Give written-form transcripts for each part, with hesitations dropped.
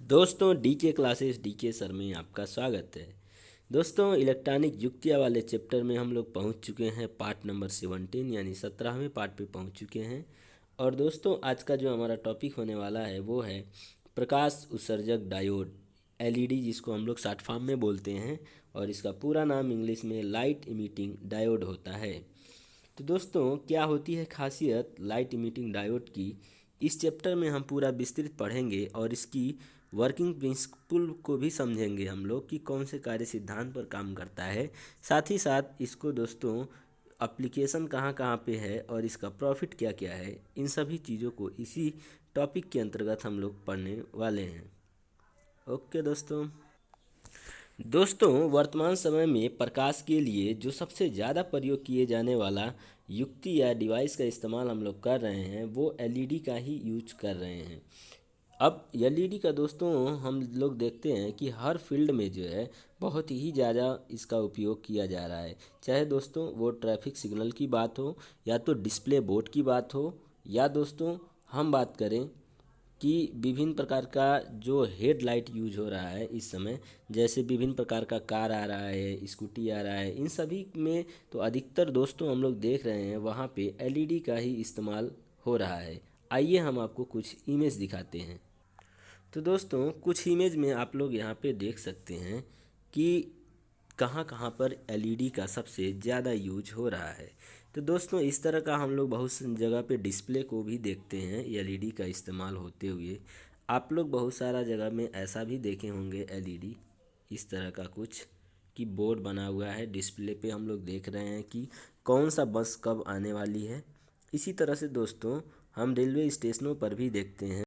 दोस्तों DK classes DK sir में आपका स्वागत है। दोस्तों इलेक्ट्रॉनिक युक्तियाँ वाले चैप्टर में हम लोग पहुंच चुके हैं, पार्ट नंबर 17 यानी 17वें पार्ट पे पहुंच चुके हैं। और दोस्तों आज का जो हमारा टॉपिक होने वाला है वो है प्रकाश उत्सर्जक डायोड, एलईडी, जिसको हम लोग शॉर्ट फॉर्म में बोलते हैं, और इसका पूरा नाम इंग्लिश में लाइट इमिटिंग डायोड होता है। तो दोस्तों क्या होती है खासियत लाइट इमिटिंग डायोड की, इस चैप्टर में हम पूरा विस्तृत पढ़ेंगे और इसकी वर्किंग प्रिंसिपल को भी समझेंगे हम लोग कि कौन से कार्य सिद्धांत पर काम करता है। साथ ही साथ इसको दोस्तों एप्लीकेशन कहाँ कहाँ पे है और इसका प्रॉफिट क्या क्या है, इन सभी चीज़ों को इसी टॉपिक के अंतर्गत हम लोग पढ़ने वाले हैं। ओके दोस्तों वर्तमान समय में प्रकाश के लिए जो सबसे ज़्यादा प्रयोग किए जाने वाला युक्ति या डिवाइस का इस्तेमाल हम लोग कर रहे हैं वो एलईडी का ही यूज कर रहे हैं। अब एलईडी का दोस्तों हम लोग देखते हैं कि हर फील्ड में जो है बहुत ही ज़्यादा इसका उपयोग किया जा रहा है, चाहे दोस्तों वो ट्रैफिक सिग्नल की बात हो, या तो डिस्प्ले बोर्ड की बात हो, या दोस्तों हम बात करें कि विभिन्न प्रकार का जो हेडलाइट यूज हो रहा है इस समय, जैसे विभिन्न प्रकार का कार आ रहा है, स्कूटी आ रहा है, इन सभी में तो अधिकतर दोस्तों हम लोग देख रहे हैं वहाँ पे एलईडी का ही इस्तेमाल हो रहा है। आइए हम आपको कुछ इमेज दिखाते हैं। तो दोस्तों कुछ इमेज में आप लोग यहाँ पे देख सकते हैं कि कहाँ कहाँ पर एलईडी का सबसे ज़्यादा यूज हो रहा है। तो दोस्तों इस तरह का हम लोग बहुत सी जगह पे डिस्प्ले को भी देखते हैं एलईडी का इस्तेमाल होते हुए। आप लोग बहुत सारा जगह में ऐसा भी देखे होंगे एलईडी इस तरह का कुछ कि बोर्ड बना हुआ है, डिस्प्ले पे हम लोग देख रहे हैं कि कौन सा बस कब आने वाली है। इसी तरह से दोस्तों हम रेलवे स्टेशनों पर भी देखते हैं।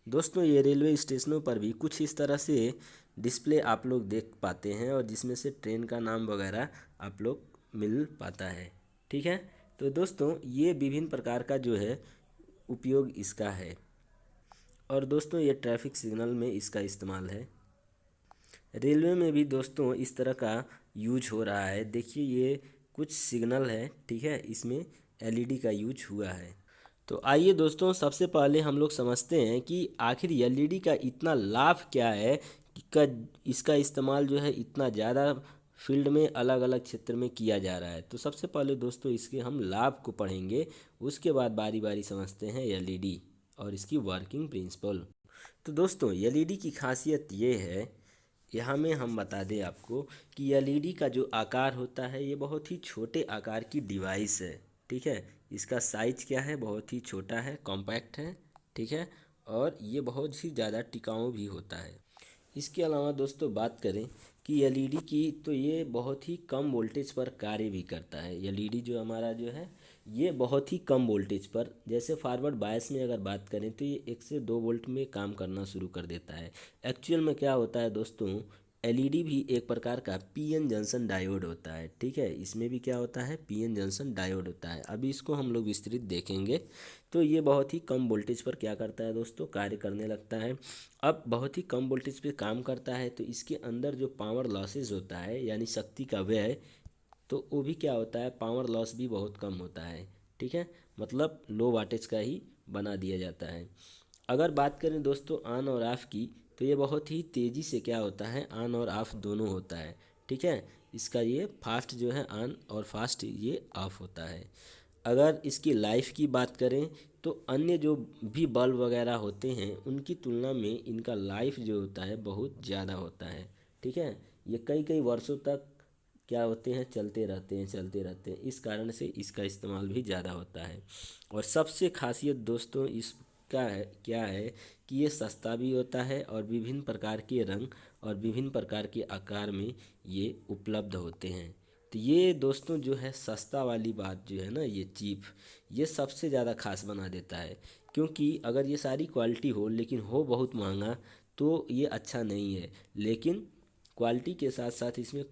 दोस्तों ये रेलवे स्टेशनों पर भी कुछ इस तरह से डिस्प्ले आप लोग देख पाते हैं, और जिसमें से ट्रेन का नाम वगैरह आप लोग मिल पाता है। ठीक है, तो दोस्तों ये विभिन्न प्रकार का जो है उपयोग इसका है। और दोस्तों ये ट्रैफिक सिग्नल में इसका इस्तेमाल है। रेलवे में भी दोस्तों इस तरह का यूज हो रहा है। देखिए ये कुछ सिग्नल है, ठीक है, इसमें एलईडी का यूज हुआ है। तो आइए दोस्तों सबसे पहले हम लोग समझते हैं कि आखिर एलईडी का इतना लाभ क्या है कि इसका इस्तेमाल जो है इतना ज़्यादा फील्ड में अलग अलग क्षेत्र में किया जा रहा है। तो सबसे पहले दोस्तों इसके हम लाभ को पढ़ेंगे, उसके बाद बारी बारी समझते हैं एलईडी और इसकी वर्किंग प्रिंसिपल। तो दोस्तों एलईडी की खासियत ये है, यहाँ में हम बता दें आपको कि एलईडी का जो आकार होता है ये बहुत ही छोटे आकार की डिवाइस है। ठीक है, इसका साइज क्या है, बहुत ही छोटा है, कॉम्पैक्ट है। ठीक है, और ये बहुत ही ज़्यादा टिकाऊ भी होता है। इसके अलावा दोस्तों बात करें कि एलईडी की, तो ये बहुत ही कम वोल्टेज पर कार्य भी करता है। एलईडी जो हमारा जो है ये बहुत ही कम वोल्टेज पर, जैसे फॉरवर्ड बायस में अगर बात करें तो ये 1 से 2 वोल्ट में काम करना शुरू कर देता है। एक्चुअल में क्या होता है दोस्तों, एलईडी भी एक प्रकार का पीएन जंक्शन डायोड होता है। ठीक है, इसमें भी क्या होता है, पीएन जंक्शन डायोड होता है। अभी इसको हम लोग विस्तृत देखेंगे। तो ये बहुत ही कम वोल्टेज पर क्या करता है दोस्तों, कार्य करने लगता है। अब बहुत ही कम वोल्टेज पे काम करता है तो इसके अंदर जो पावर लॉसेज होता है यानी शक्ति का व्यय, तो वो भी क्या होता है, पावर लॉस भी बहुत कम होता है। ठीक है, मतलब लो वाटेज का ही बना दिया जाता है। अगर बात करें दोस्तों ऑन और ऑफ़ की, तो ये बहुत ही तेज़ी से क्या होता है, ऑन और ऑफ़ दोनों होता है। ठीक है, इसका ये फास्ट जो है ऑन और फास्ट ये ऑफ होता है। अगर इसकी लाइफ की बात करें तो अन्य जो भी बल्ब वगैरह होते हैं उनकी तुलना में इनका लाइफ जो होता है बहुत ज़्यादा होता है। ठीक है, ये कई कई वर्षों तक क्या होते हैं, चलते रहते हैं। इस कारण से इसका इस्तेमाल भी ज़्यादा होता है। और सबसे खासियत दोस्तों इसका है क्या है कि ये सस्ता भी होता है और विभिन्न प्रकार के रंग और विभिन्न प्रकार के आकार में ये उपलब्ध होते हैं। तो ये दोस्तों जो है सस्ता वाली बात जो है ना, ये चीप, ये सबसे ज़्यादा खास बना देता है। क्योंकि अगर ये सारी क्वालिटी हो लेकिन हो बहुत महंगा तो ये अच्छा नहीं है। लेकिन क्वालिटी के साथ साथ इसमें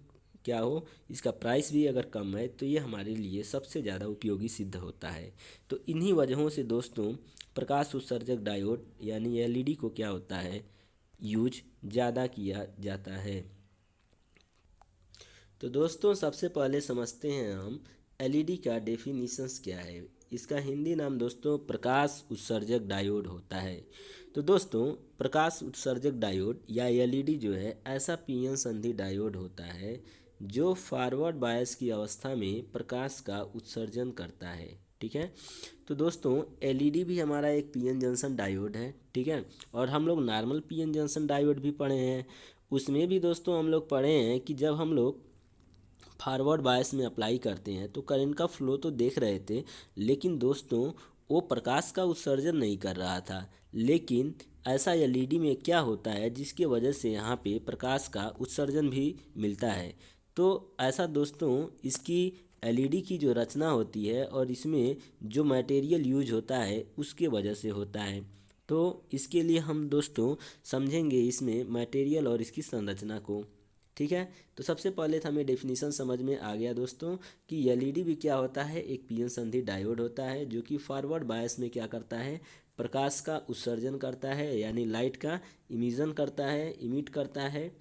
क्या हो, इसका प्राइस भी अगर कम है तो ये हमारे लिए सबसे ज़्यादा उपयोगी सिद्ध होता है। तो इन्हीं वजहों से दोस्तों प्रकाश उत्सर्जक डायोड यानी एलईडी को क्या होता है, यूज ज़्यादा किया जाता है। तो दोस्तों सबसे पहले समझते हैं हम एलईडी का डेफिनीशंस क्या है। इसका हिंदी नाम दोस्तों प्रकाश उत्सर्जक डायोड होता है। तो दोस्तों प्रकाश उत्सर्जक डायोड या एलईडी जो है ऐसा पीएन संधि डायोड होता है जो फॉरवर्ड बायस की अवस्था में प्रकाश का उत्सर्जन करता है। ठीक है, तो दोस्तों एलईडी भी हमारा एक पीएन जंक्शन डायोड है। ठीक है, और हम लोग नॉर्मल पीएन जंक्शन डायोड भी पढ़े हैं। उसमें भी दोस्तों हम लोग पढ़े हैं कि जब हम लोग फॉरवर्ड बायस में अप्लाई करते हैं तो करंट का फ्लो तो देख रहे थे, लेकिन दोस्तों वो प्रकाश का उत्सर्जन नहीं कर रहा था। लेकिन ऐसा एलईडी में क्या होता है जिसके वजह से यहाँ पे प्रकाश का उत्सर्जन भी मिलता है। तो ऐसा दोस्तों इसकी एलईडी की जो रचना होती है और इसमें जो मटेरियल यूज होता है उसके वजह से होता है। तो इसके लिए हम दोस्तों समझेंगे इसमें मटेरियल और इसकी संरचना को। ठीक है, तो सबसे पहले तो हमें डेफिनेशन समझ में आ गया दोस्तों कि एलईडी भी क्या होता है, एक पीएन संधि डायोड होता है जो कि फॉरवर्ड बायस में क्या करता है, प्रकाश का उत्सर्जन करता है, यानी लाइट का इमिशन करता है, इमिट करता है।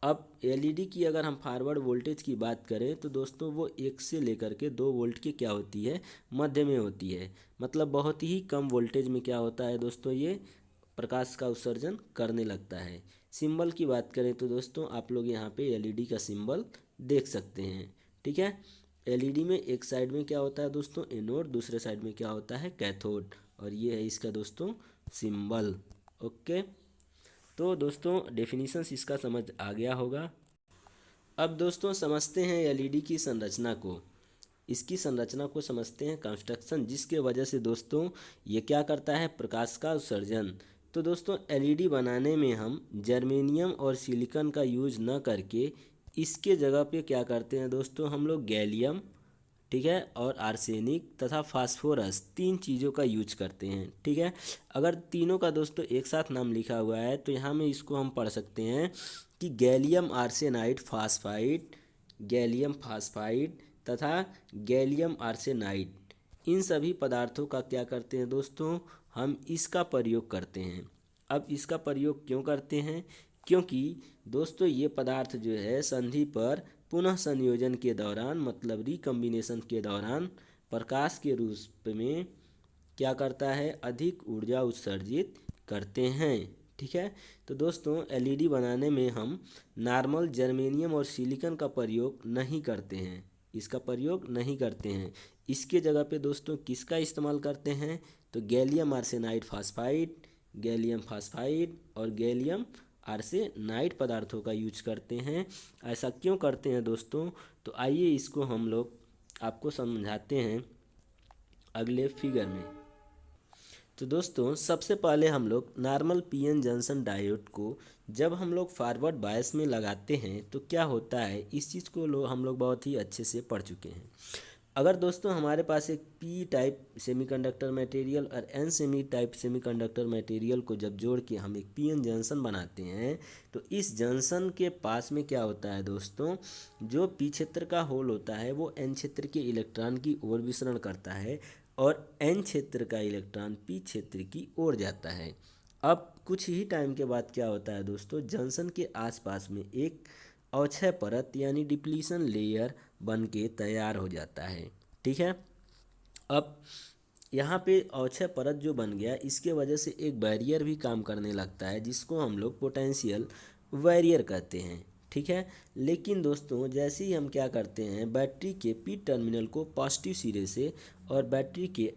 अब एलईडी की अगर हम फॉरवर्ड वोल्टेज की बात करें तो दोस्तों वो 1 से लेकर के 2 वोल्ट की क्या होती है, मध्य में होती है। मतलब बहुत ही कम वोल्टेज में क्या होता है दोस्तों, ये प्रकाश का उत्सर्जन करने लगता है। सिंबल की बात करें तो दोस्तों आप लोग यहाँ पे एलईडी का सिंबल देख सकते हैं। ठीक है, एलईडी में एक साइड में क्या होता है दोस्तों, एनोड, दूसरे साइड में क्या होता है, कैथोड, और ये है इसका दोस्तों सिंबल। ओके, तो दोस्तों डेफिनेशंस इसका समझ आ गया होगा। अब दोस्तों समझते हैं एलईडी की संरचना को। इसकी संरचना को समझते हैं, कंस्ट्रक्शन, जिसके वजह से दोस्तों ये क्या करता है, प्रकाश का उत्सर्जन। तो दोस्तों एलईडी बनाने में हम जर्मेनियम और सिलिकॉन का यूज न करके इसके जगह पे क्या करते हैं दोस्तों, हम लोग गैलियम, ठीक है, और आर्सेनिक तथा फास्फोरस, 3 चीज़ों का यूज करते हैं। ठीक है, अगर तीनों का दोस्तों एक साथ नाम लिखा हुआ है तो यहाँ में इसको हम पढ़ सकते हैं कि gallium arsenide phosphide, gallium phosphide तथा गैलियम आर्सेनाइड, इन सभी पदार्थों का क्या करते हैं दोस्तों, हम इसका प्रयोग करते हैं। अब इसका प्रयोग क्यों करते हैं, क्योंकि दोस्तों ये पदार्थ जो है संधि पर पुनः संयोजन के दौरान, मतलब रिकम्बिनेशन के दौरान प्रकाश के रूप में क्या करता है, अधिक ऊर्जा उत्सर्जित करते हैं। ठीक है, तो दोस्तों एलईडी बनाने में हम नॉर्मल जर्मेनियम और सिलिकॉन का प्रयोग नहीं करते हैं, इसका प्रयोग नहीं करते हैं। इसके जगह पे दोस्तों किसका इस्तेमाल करते हैं, तो gallium arsenide phosphide, gallium phosphide और गैलियम आर्सेनाइड पदार्थों का यूज करते हैं। ऐसा क्यों करते हैं दोस्तों, तो आइए इसको हम लोग आपको समझाते हैं अगले फिगर में। तो दोस्तों सबसे पहले हम लोग नॉर्मल पीएन जंक्शन डायोड को जब हम लोग फॉरवर्ड बायस में लगाते हैं तो क्या होता है, इस चीज़ को हम लोग बहुत ही अच्छे से पढ़ चुके हैं। अगर दोस्तों हमारे पास एक पी टाइप सेमीकंडक्टर मटेरियल और N semi type semiconductor material को जब जोड़ के हम एक पीएन जंक्शन बनाते हैं तो इस जंक्शन के पास में क्या होता है दोस्तों, जो पी क्षेत्र का होल होता है वो एन क्षेत्र के इलेक्ट्रॉन की ओर विसरण करता है और एन क्षेत्र का इलेक्ट्रॉन पी क्षेत्र की ओर जाता है। अब कुछ ही टाइम के बाद क्या होता है दोस्तों, जंक्शन के आसपास में एक अवक्षय परत यानी डिप्लीशन लेयर बन के तैयार हो जाता है। ठीक है, अब यहाँ पे अवक्षय परत जो बन गया इसके वजह से एक बैरियर भी काम करने लगता है जिसको हम लोग पोटेंशियल बैरियर कहते हैं। ठीक है, लेकिन दोस्तों जैसे ही हम क्या करते हैं, बैटरी के पी टर्मिनल को पॉजिटिव सिरे से और बैटरी के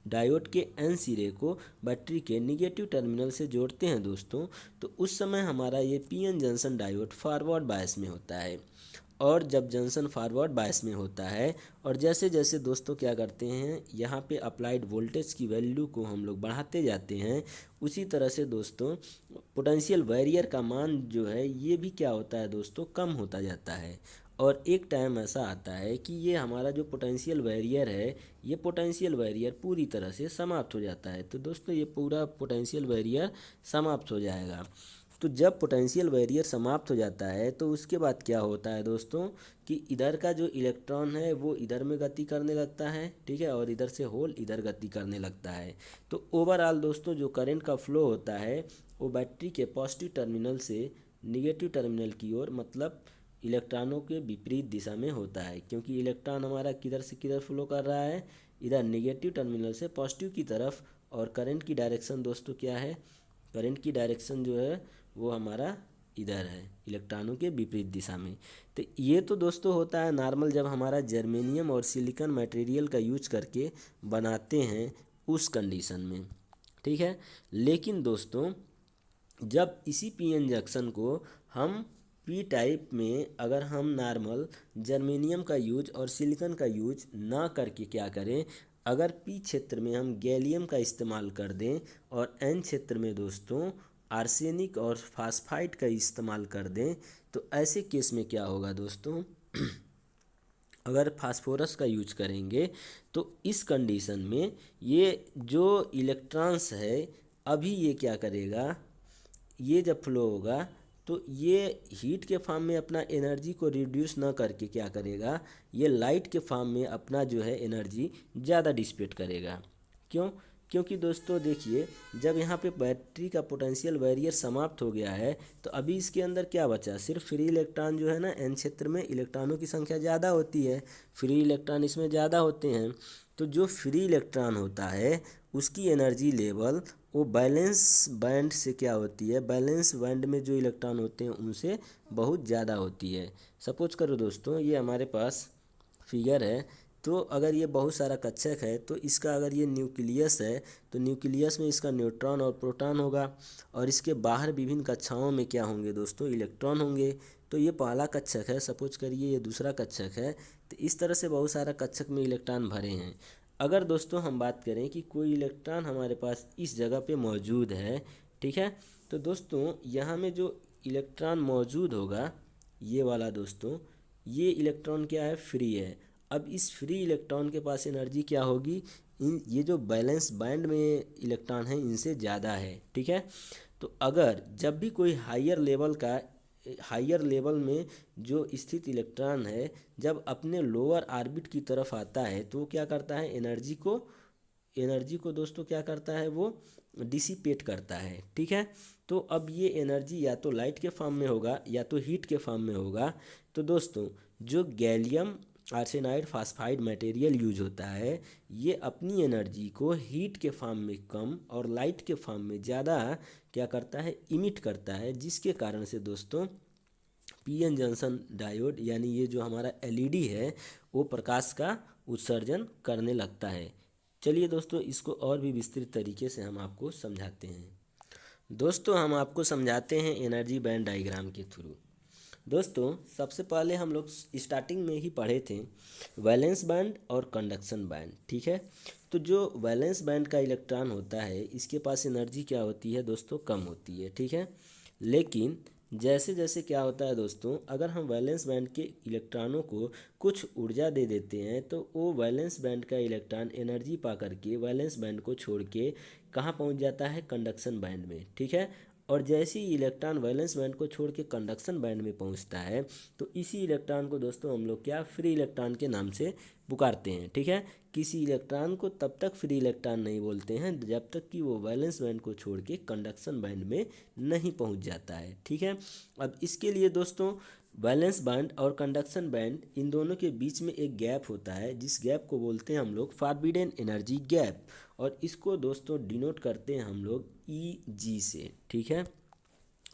डायोड के एन सिरे को बैटरी के निगेटिव टर्मिनल से जोड़ते हैं दोस्तों, तो उस समय हमारा ये PN junction diode forward bias में होता है। और जब जंक्शन फॉरवर्ड बायस में होता है और जैसे जैसे दोस्तों क्या करते हैं, यहाँ पे अप्लाइड वोल्टेज की वैल्यू को हम लोग बढ़ाते जाते हैं, उसी तरह से दोस्तों पोटेंशियल बैरियर का मान जो है ये भी क्या होता है दोस्तों, कम होता जाता है। और एक टाइम ऐसा आता है कि ये हमारा जो पोटेंशियल बैरियर है, ये पोटेंशियल बैरियर पूरी तरह से समाप्त हो जाता है। तो दोस्तों ये पूरा पोटेंशियल बैरियर समाप्त हो जाएगा। तो जब पोटेंशियल बैरियर समाप्त हो जाता है तो उसके बाद क्या होता है दोस्तों, कि इधर का जो इलेक्ट्रॉन है वो इधर में गति करने लगता है। ठीक है, और इधर से होल इधर गति करने लगता है। तो ओवरऑल दोस्तों जो करंट का फ्लो होता है वो बैटरी के पॉजिटिव टर्मिनल से निगेटिव टर्मिनल की ओर, मतलब इलेक्ट्रॉनों के विपरीत दिशा में होता है, क्योंकि इलेक्ट्रॉन हमारा किधर से किधर फ्लो कर रहा है, इधर नेगेटिव टर्मिनल से पॉजिटिव की तरफ, और करंट की डायरेक्शन दोस्तों क्या है, करंट की डायरेक्शन जो है वो हमारा इधर है, इलेक्ट्रॉनों के विपरीत दिशा में। तो ये तो दोस्तों होता है नॉर्मल जब हमारा जर्मेनियम और सिलिकॉन मटेरियल का यूज करके बनाते हैं उस कंडीशन में, ठीक है। लेकिन दोस्तों जब इसी पीएन जंक्शन को हम पी टाइप में अगर हम नॉर्मल जर्मेनियम का यूज और सिलिकॉन का यूज ना करके क्या करें, अगर पी क्षेत्र में हम गैलियम का इस्तेमाल कर दें और एन क्षेत्र में दोस्तों आर्सेनिक और फास्फाइट का इस्तेमाल कर दें, तो ऐसे केस में क्या होगा दोस्तों, अगर फास्फोरस का यूज करेंगे तो इस कंडीशन में ये जो इलेक्ट्रॉन्स है अभी ये क्या करेगा, ये जब फ्लो होगा तो ये हीट के फॉर्म में अपना एनर्जी को रिड्यूस ना करके क्या करेगा, ये लाइट के फॉर्म में अपना जो है एनर्जी ज़्यादा डिसिपेट करेगा। क्यों? क्योंकि दोस्तों देखिए जब यहाँ पे बैटरी का पोटेंशियल बैरियर समाप्त हो गया है तो अभी इसके अंदर क्या बचा, सिर्फ फ्री इलेक्ट्रॉन जो है ना, एन क्षेत्र में इलेक्ट्रॉनों की संख्या ज़्यादा होती है, फ्री इलेक्ट्रॉन इसमें ज़्यादा होते हैं। तो जो फ्री इलेक्ट्रॉन होता है उसकी एनर्जी लेवल वो बैलेंस बैंड से क्या होती है, बैलेंस बैंड में जो इलेक्ट्रॉन होते हैं उनसे बहुत ज़्यादा होती है। सपोज करो दोस्तों ये हमारे पास फिगर है, तो अगर ये बहुत सारा कक्षक है तो इसका अगर ये न्यूक्लियस है तो न्यूक्लियस में इसका न्यूट्रॉन और प्रोटॉन होगा, और इसके बाहर विभिन्न कक्षाओं में क्या होंगे दोस्तों, इलेक्ट्रॉन होंगे। तो ये पहला कक्षक है, सपोज करिए ये दूसरा कक्षक है, तो इस तरह से बहुत सारा कक्षक में इलेक्ट्रॉन भरे हैं। अगर दोस्तों हम बात करें कि कोई इलेक्ट्रॉन हमारे पास इस जगह पे मौजूद है, ठीक है, तो दोस्तों यहाँ में जो इलेक्ट्रॉन मौजूद होगा ये वाला दोस्तों, ये इलेक्ट्रॉन क्या है, फ्री है। अब इस फ्री इलेक्ट्रॉन के पास एनर्जी क्या होगी, इन ये जो बैलेंस बैंड में इलेक्ट्रॉन है इनसे ज़्यादा है, ठीक है। तो अगर जब भी कोई हायर लेवल में जो स्थित इलेक्ट्रॉन है जब अपने लोअर ऑर्बिट की तरफ आता है तो वो क्या करता है, एनर्जी को दोस्तों क्या करता है, वो डिसिपेट करता है, ठीक है। तो अब ये एनर्जी या तो लाइट के फॉर्म में होगा या तो हीट के फॉर्म में होगा। तो दोस्तों जो gallium arsenide phosphide material use होता है ये अपनी एनर्जी को हीट के फॉर्म में कम और लाइट के फॉर्म में ज़्यादा क्या करता है, इमिट करता है, जिसके कारण से दोस्तों पीएन जंक्शन डायोड यानी ये जो हमारा एलईडी है वो प्रकाश का उत्सर्जन करने लगता है। चलिए दोस्तों इसको और भी विस्तृत तरीके से हम आपको समझाते हैं। दोस्तों हम आपको समझाते हैं एनर्जी बैंड डायग्राम के थ्रू। दोस्तों सबसे पहले हम लोग स्टार्टिंग में ही पढ़े थे वैलेंस बैंड और कंडक्शन बैंड, ठीक है। तो जो वैलेंस बैंड का इलेक्ट्रॉन होता है इसके पास एनर्जी क्या होती है दोस्तों, कम होती है, ठीक है। लेकिन जैसे जैसे क्या होता है दोस्तों, अगर हम वैलेंस बैंड के इलेक्ट्रॉनों को कुछ ऊर्जा दे देते हैं तो वो वैलेंस बैंड का इलेक्ट्रॉन एनर्जी पा करके वैलेंस बैंड को छोड़ के कहाँ पहुँच जाता है, कंडक्शन बैंड में, ठीक है। और जैसे ही इलेक्ट्रॉन वैलेंस बैंड को छोड़ के कंडक्शन बैंड में पहुंचता है तो इसी इलेक्ट्रॉन को दोस्तों हम लोग क्या, फ्री इलेक्ट्रॉन के नाम से पुकारते हैं, ठीक है। किसी इलेक्ट्रॉन को तब तक फ्री इलेक्ट्रॉन नहीं बोलते हैं जब तक कि वो वैलेंस बैंड को छोड़ के कंडक्शन बैंड में नहीं पहुंच जाता है, ठीक है। अब इसके लिए दोस्तों वैलेंस बैंड और कंडक्शन बैंड इन दोनों के बीच में एक गैप होता है जिस गैप को बोलते हैं हम लोग फॉरबिडन एनर्जी गैप, और इसको दोस्तों डिनोट करते हैं हम लोग ई जी से, ठीक है।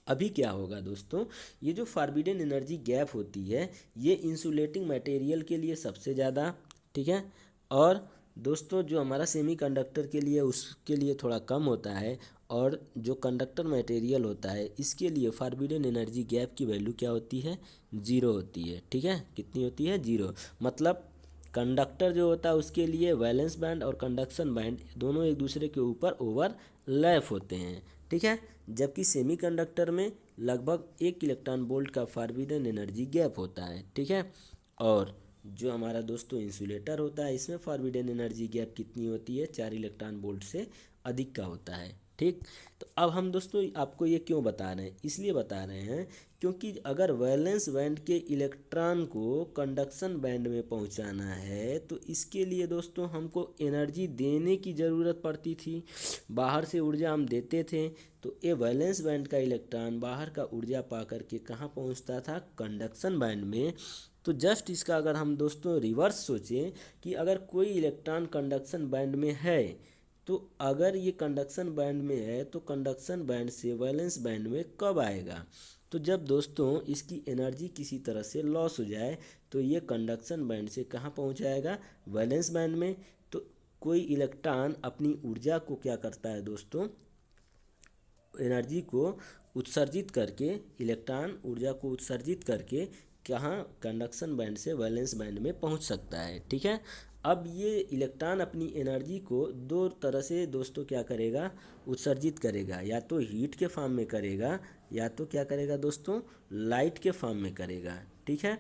अभी क्या होगा दोस्तों, ये जो फॉरबिडन एनर्जी गैप होती है ये इंसुलेटिंग मटेरियल के लिए सबसे ज़्यादा, ठीक है, और दोस्तों जो हमारा सेमीकंडक्टर के लिए उसके लिए थोड़ा कम होता है, और जो कंडक्टर मटेरियल होता है इसके लिए फॉरबिडन एनर्जी गैप की वैल्यू क्या होती है, ज़ीरो होती है, ठीक है। कितनी होती है, ज़ीरो। मतलब कंडक्टर जो होता है उसके लिए वैलेंस बैंड और कंडक्शन बैंड दोनों एक दूसरे के ऊपर ओवरलैप होते हैं, ठीक है। जबकि सेमीकंडक्टर में लगभग 1 इलेक्ट्रॉन वोल्ट का फॉरबिडन एनर्जी गैप होता है, ठीक है। और जो हमारा दोस्तों इंसुलेटर होता है इसमें फॉरबिडन एनर्जी गैप कितनी होती है, 4 इलेक्ट्रॉन वोल्ट से अधिक का होता है, ठीक। तो अब हम दोस्तों आपको ये क्यों बता रहे हैं, इसलिए बता रहे हैं क्योंकि अगर वैलेंस बैंड के इलेक्ट्रॉन को कंडक्शन बैंड में पहुंचाना है तो इसके लिए दोस्तों हमको एनर्जी देने की ज़रूरत पड़ती थी, बाहर से ऊर्जा हम देते थे। तो ये वैलेंस बैंड का इलेक्ट्रॉन बाहर का ऊर्जा पा करके कहाँ पहुंचता था, कंडक्शन बैंड में, तो जस्ट इसका अगर हम दोस्तों रिवर्स सोचें कि अगर कोई इलेक्ट्रॉन कंडक्शन बैंड में है, तो अगर ये कंडक्शन बैंड में है तो कंडक्शन बैंड से वैलेंस बैंड में कब आएगा? तो जब दोस्तों इसकी एनर्जी किसी तरह से लॉस हो जाए तो ये कंडक्शन बैंड से कहाँ पहुँच जाएगा? वैलेंस बैंड में। तो कोई इलेक्ट्रॉन अपनी ऊर्जा को क्या करता है दोस्तों, एनर्जी को उत्सर्जित करके, इलेक्ट्रॉन ऊर्जा को उत्सर्जित करके कहाँ, कंडक्शन बैंड से वैलेंस बैंड में पहुंच सकता है। ठीक है। अब ये इलेक्ट्रॉन अपनी एनर्जी को दो तरह से दोस्तों क्या करेगा, उत्सर्जित करेगा, या तो हीट के फॉर्म में करेगा या तो क्या करेगा दोस्तों, लाइट के फॉर्म में करेगा। ठीक है।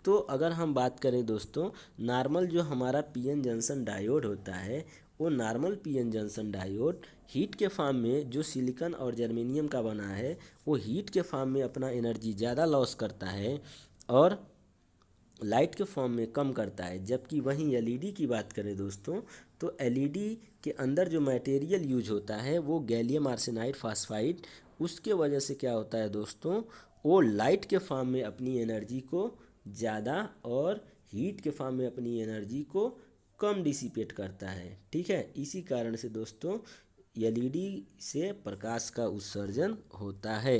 तो अगर हम बात करें दोस्तों, नॉर्मल जो हमारा पीएन जंक्शन डायोड होता है, वो normal PN junction diode heat के फॉर्म में जो सिलिकॉन और जर्मेनियम का बना है, वो हीट के फॉर्म में अपना एनर्जी ज़्यादा लॉस करता है और लाइट के फॉर्म में कम करता है। जबकि वहीं एलईडी की बात करें दोस्तों, तो एलईडी के अंदर जो मटेरियल यूज होता है वो गैलियम आर्सेनाइड फास्फाइड, उसके वजह से क्या होता है दोस्तों, वो लाइट के फॉर्म में अपनी एनर्जी को ज़्यादा और हीट के फॉर्म में अपनी एनर्जी को कम डिसिपेट करता है। ठीक है। इसी कारण से दोस्तों एलईडी से प्रकाश का उत्सर्जन होता है।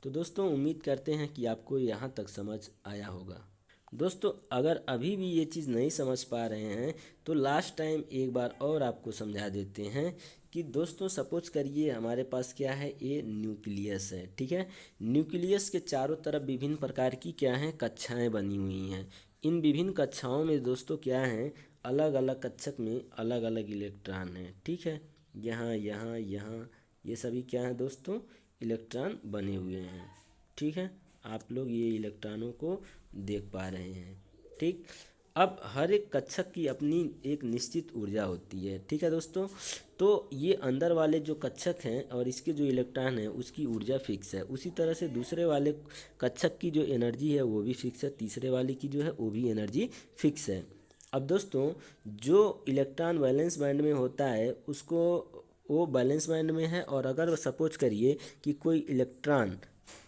तो दोस्तों उम्मीद करते हैं कि आपको यहाँ तक समझ आया होगा। दोस्तों अगर अभी भी ये चीज़ नहीं समझ पा रहे हैं तो लास्ट टाइम एक बार और आपको समझा देते हैं कि दोस्तों सपोज करिए हमारे पास क्या है, ये न्यूक्लियस है। ठीक है। न्यूक्लियस के चारों तरफ विभिन्न प्रकार की क्या हैं, कक्षाएं बनी हुई हैं। इन विभिन्न कक्षाओं में दोस्तों क्या हैं, अलग अलग कक्षक में अलग अलग इलेक्ट्रॉन हैं। ठीक है। यहाँ यहाँ यहाँ ये सभी क्या हैं दोस्तों, इलेक्ट्रॉन बने हुए हैं। ठीक है। आप लोग ये इलेक्ट्रॉनों को देख पा रहे हैं। ठीक। अब हर एक कक्षक की अपनी एक निश्चित ऊर्जा होती है। ठीक है दोस्तों। तो ये अंदर वाले जो कक्षक हैं और इसके जो इलेक्ट्रॉन हैं उसकी ऊर्जा फिक्स है। उसी तरह से दूसरे वाले कक्षक की जो एनर्जी है वो भी फिक्स है, तीसरे वाले की जो है वो भी एनर्जी फिक्स है। अब दोस्तों जो इलेक्ट्रॉन वैलेंस बैंड में होता है उसको, वो बैलेंस बैंड में है, और अगर सपोज करिए कि कोई इलेक्ट्रॉन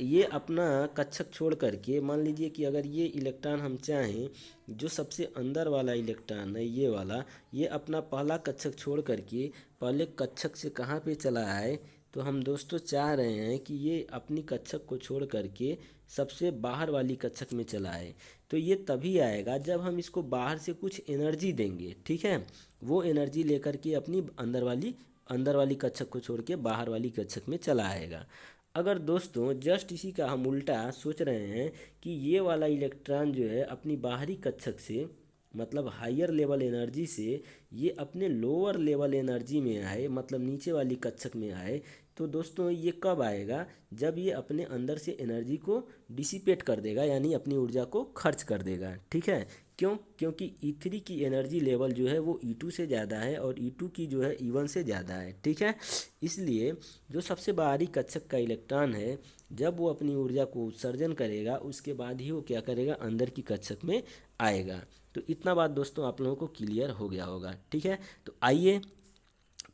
ये अपना कक्षक छोड़ करके, मान लीजिए कि अगर ये इलेक्ट्रॉन हम चाहें, जो सबसे अंदर वाला इलेक्ट्रॉन है ये वाला, ये अपना पहला कक्षक छोड़ करके पहले कक्षक से कहाँ पे चला है, तो हम दोस्तों चाह रहे हैं कि ये अपनी कक्षक को छोड़ करके सबसे बाहर वाली कक्षक में चला है। तो ये तभी आएगा जब हम इसको बाहर से कुछ एनर्जी देंगे। ठीक है। वो एनर्जी लेकर के अपनी अंदर वाली कक्षक को छोड़ के बाहर वाली कक्षक में चला आएगा। अगर दोस्तों जस्ट इसी का हम उल्टा सोच रहे हैं कि ये वाला इलेक्ट्रॉन जो है अपनी बाहरी कक्षक से, मतलब हायर लेवल एनर्जी से ये अपने लोअर लेवल एनर्जी में आए, मतलब नीचे वाली कक्षक में आए, तो दोस्तों ये कब आएगा, जब ये अपने अंदर से एनर्जी को डिसिपेट कर देगा, यानी अपनी ऊर्जा को खर्च कर देगा। ठीक है। क्यों? क्योंकि E3 की एनर्जी लेवल जो है वो E2 से ज़्यादा है और E2 की जो है E1 से ज़्यादा है। ठीक है। इसलिए जो सबसे बाहरी कक्षक का इलेक्ट्रॉन है, जब वो अपनी ऊर्जा को उत्सर्जन करेगा उसके बाद ही वो क्या करेगा, अंदर की कक्षक में आएगा। तो इतना बात दोस्तों आप लोगों को क्लियर हो गया होगा। ठीक है। तो आइए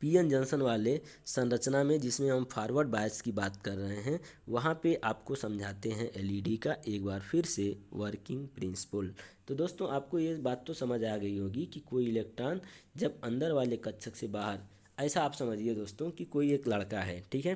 पीएन जंक्शन वाले संरचना में, जिसमें हम फॉरवर्ड बायस की बात कर रहे हैं, वहाँ पे आपको समझाते हैं एलईडी का एक बार फिर से वर्किंग प्रिंसिपल। तो दोस्तों आपको ये बात तो समझ आ गई होगी कि कोई इलेक्ट्रॉन जब अंदर वाले कक्षक से बाहर, ऐसा आप समझिए दोस्तों कि कोई एक लड़का है। ठीक है।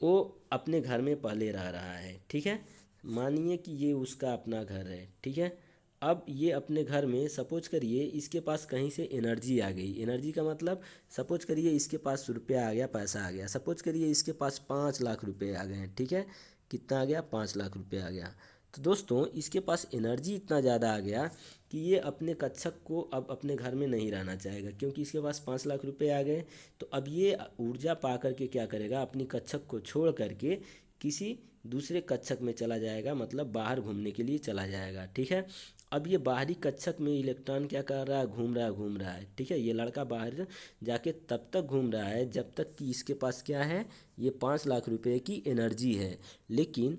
वो अपने घर में पहले रह रहा है। ठीक है। मानिए कि ये उसका अपना घर है। ठीक है। अब ये अपने घर में सपोज करिए इसके पास कहीं से एनर्जी आ गई। एनर्जी का मतलब सपोज करिए इसके पास रुपया आ गया, पैसा आ गया। सपोज करिए इसके पास 5 लाख रुपए आ गए हैं। ठीक है। कितना आ गया, 5 लाख रुपए आ गया। तो दोस्तों इसके पास एनर्जी इतना ज़्यादा आ गया कि ये अपने कक्षक को अब अपने घर में नहीं रहना चाहेगा, क्योंकि इसके पास 5 लाख रुपए आ गए। तो अब ये ऊर्जा पा करके क्या करेगा, अपनी कक्षक को छोड़ करके किसी दूसरे कक्षक में चला जाएगा, मतलब बाहर घूमने के लिए चला जाएगा। ठीक है। अब ये बाहरी कक्षक में इलेक्ट्रॉन क्या कर रहा है, घूम रहा है। ठीक है। ये लड़का बाहर जाके तब तक घूम रहा है जब तक कि इसके पास क्या है, ये 5 लाख रुपए की एनर्जी है। लेकिन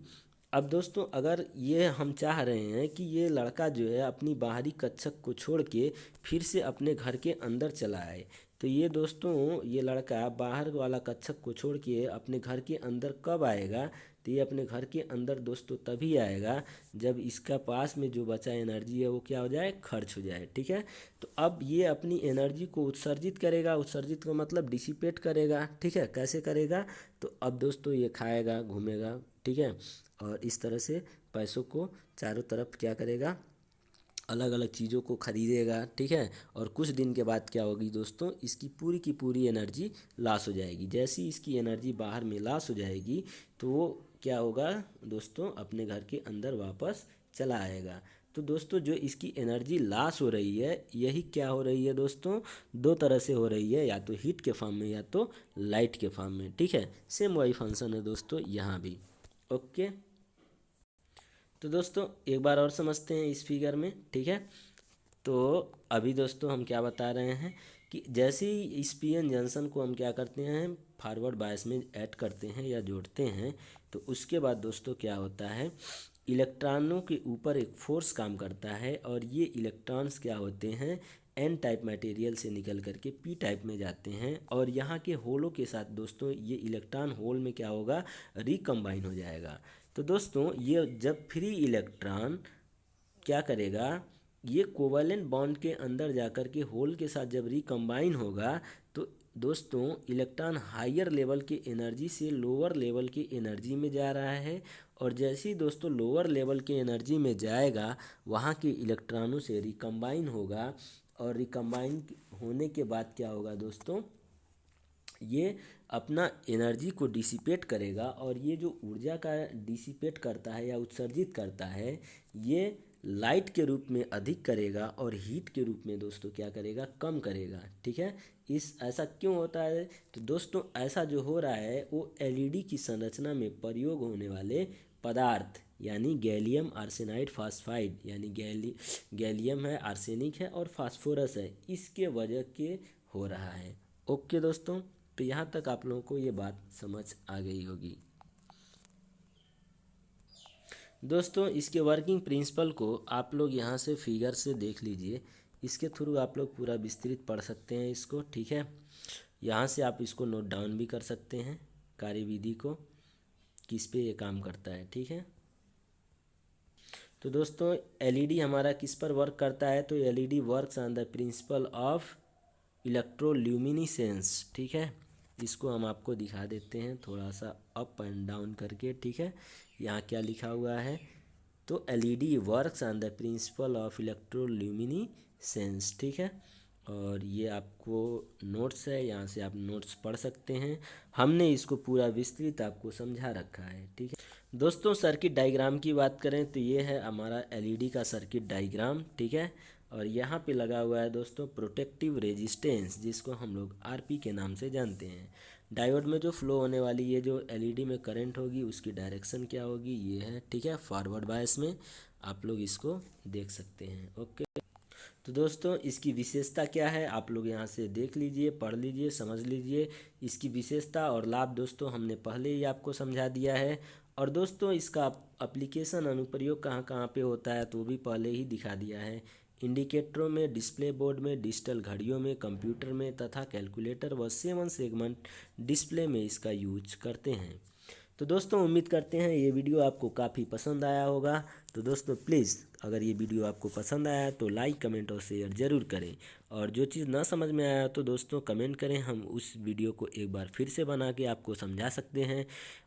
अब दोस्तों अगर ये हम चाह रहे हैं कि ये लड़का जो है अपनी बाहरी कक्षक को छोड़ के फिर से अपने घर के अंदर चला आए, तो ये दोस्तों ये लड़का बाहर वाला कक्षक को छोड़ के अपने घर के अंदर कब आएगा? तो ये अपने घर के अंदर दोस्तों तभी आएगा जब इसका पास में जो बचा एनर्जी है वो क्या हो जाए, खर्च हो जाए। ठीक है, तो अब ये अपनी एनर्जी को उत्सर्जित करेगा। उत्सर्जित का मतलब डिसिपेट करेगा। ठीक है, कैसे करेगा? तो अब दोस्तों ये खाएगा, घूमेगा, ठीक है, और इस तरह से पैसों को चारों तरफ क्या करेगा, अलग अलग चीज़ों को खरीदेगा। ठीक है, और कुछ दिन के बाद क्या होगी दोस्तों, इसकी पूरी की पूरी एनर्जी लॉस हो जाएगी। जैसे ही इसकी एनर्जी बाहर में लॉस हो जाएगी तो वो क्या होगा दोस्तों, अपने घर के अंदर वापस चला आएगा। तो दोस्तों जो इसकी एनर्जी लॉस हो रही है, यही क्या हो रही है दोस्तों, दो तरह से हो रही है, या तो हीट के फॉर्म में या तो लाइट के फॉर्म में। ठीक है, सेम वही फंक्शन है दोस्तों यहाँ भी। ओके, तो दोस्तों एक बार और समझते हैं इस फिगर में। ठीक है, तो अभी दोस्तों हम क्या बता रहे हैं कि जैसे ही इस पीएन जंक्शन को हम क्या करते हैं, फॉरवर्ड बायस में ऐड करते हैं या जोड़ते हैं, तो उसके बाद दोस्तों क्या होता है, इलेक्ट्रॉनों के ऊपर एक फोर्स काम करता है और ये इलेक्ट्रॉन्स क्या होते हैं, एन टाइप मटेरियल से निकल करके पी टाइप में जाते हैं और यहाँ के होलों के साथ दोस्तों ये इलेक्ट्रॉन होल में क्या होगा, रिकम्बाइन हो जाएगा। तो दोस्तों ये जब फ्री इलेक्ट्रॉन क्या करेगा, ये कोवैलेंट बॉन्ड के अंदर जाकर के होल के साथ जब रिकम्बाइन होगा तो दोस्तों इलेक्ट्रॉन हायर लेवल की एनर्जी से लोअर लेवल की एनर्जी में जा रहा है, और जैसे ही दोस्तों लोअर लेवल की एनर्जी में जाएगा वहाँ के इलेक्ट्रॉनों से रिकम्बाइन होगा, और रिकम्बाइन होने के बाद क्या होगा दोस्तों, ये अपना एनर्जी को डिसिपेट करेगा, और ये जो ऊर्जा का डिसिपेट करता है या उत्सर्जित करता है, ये लाइट के रूप में अधिक करेगा और हीट के रूप में दोस्तों क्या करेगा, कम करेगा। ठीक है, इस ऐसा क्यों होता है? तो दोस्तों ऐसा जो हो रहा है वो एलईडी की संरचना में प्रयोग होने वाले पदार्थ यानी गैलियम आर्सेनाइड फास्फाइड, यानी गैलियम है, आर्सेनिक है और फास्फोरस है, इसके वजह के हो रहा है। ओके दोस्तों, तो यहाँ तक आप लोगों को ये बात समझ आ गई होगी। दोस्तों इसके वर्किंग प्रिंसिपल को आप लोग यहाँ से फिगर से देख लीजिए, इसके थ्रू आप लोग पूरा विस्तृत पढ़ सकते हैं इसको। ठीक है, यहाँ से आप इसको नोट डाउन भी कर सकते हैं कार्यविधि को, किस पे ये काम करता है। ठीक है, तो दोस्तों एलईडी हमारा किस पर वर्क करता है, तो LED works on the principle of electroluminescence. ठीक है, इसको हम आपको दिखा देते हैं थोड़ा सा अप एंड डाउन करके। ठीक है, यहाँ क्या लिखा हुआ है, तो LED works on the principle of electroluminescence. ठीक है, और ये आपको नोट्स है, यहाँ से आप नोट्स पढ़ सकते हैं, हमने इसको पूरा विस्तृत आपको समझा रखा है। ठीक है दोस्तों, सर्किट डायग्राम की बात करें तो ये है हमारा एलईडी का सर्किट डायग्राम। ठीक है, और यहाँ पे लगा हुआ है दोस्तों प्रोटेक्टिव रेजिस्टेंस, जिसको हम लोग आरपी के नाम से जानते हैं। डायोड में जो फ्लो होने वाली ये जो एलईडी में करंट होगी उसकी डायरेक्शन क्या होगी, ये है। ठीक है, फॉरवर्ड बायस में आप लोग इसको देख सकते हैं। ओके, तो दोस्तों इसकी विशेषता क्या है आप लोग यहाँ से देख लीजिए, पढ़ लीजिए, समझ लीजिए। इसकी विशेषता और लाभ दोस्तों हमने पहले ही आपको समझा दिया है, और दोस्तों इसका एप्लीकेशन अनुप्रयोग कहाँ कहाँ पे होता है तो वो भी पहले ही दिखा दिया है। इंडिकेटरों में, डिस्प्ले बोर्ड में, डिजिटल घड़ियों में, कंप्यूटर में तथा कैलकुलेटर व 7 सेगमेंट डिस्प्ले में इसका यूज करते हैं। तो दोस्तों उम्मीद करते हैं ये वीडियो आपको काफ़ी पसंद आया होगा। तो दोस्तों प्लीज़ अगर ये वीडियो आपको पसंद आया तो लाइक, कमेंट और शेयर ज़रूर करें, और जो चीज़ ना समझ में आया तो दोस्तों कमेंट करें, हम उस वीडियो को एक बार फिर से बना के आपको समझा सकते हैं।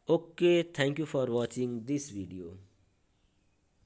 Okay, thank you for watching this video.